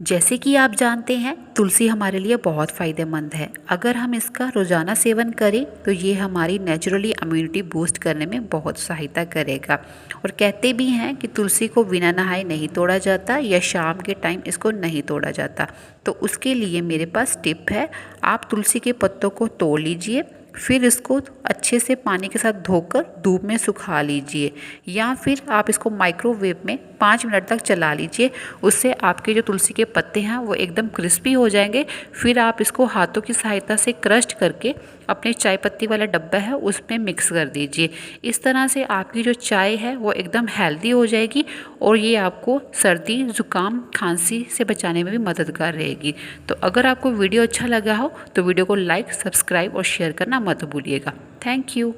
जैसे कि आप जानते हैं, तुलसी हमारे लिए बहुत फ़ायदेमंद है। अगर हम इसका रोज़ाना सेवन करें तो ये हमारी नेचुरली इम्यूनिटी बूस्ट करने में बहुत सहायता करेगा। और कहते भी हैं कि तुलसी को बिना नहाए नहीं तोड़ा जाता या शाम के टाइम इसको नहीं तोड़ा जाता। तो उसके लिए मेरे पास टिप है। आप तुलसी के पत्तों को तोड़ लीजिए, फिर इसको अच्छे से पानी के साथ धोकर धूप में सुखा लीजिए, या फिर आप इसको माइक्रोवेव में 5 मिनट तक चला लीजिए। उससे आपके जो तुलसी के पत्ते हैं वो एकदम क्रिस्पी हो जाएंगे। फिर आप इसको हाथों की सहायता से क्रश करके अपने चाय पत्ती वाला डब्बा है उसमें मिक्स कर दीजिए। इस तरह से आपकी जो चाय है वो एकदम हेल्दी हो जाएगी और ये आपको सर्दी ज़ुकाम खांसी से बचाने में भी मददगार रहेगी। तो अगर आपको वीडियो अच्छा लगा हो तो वीडियो को लाइक, सब्सक्राइब और शेयर करना मत भूलिएगा। Thank you.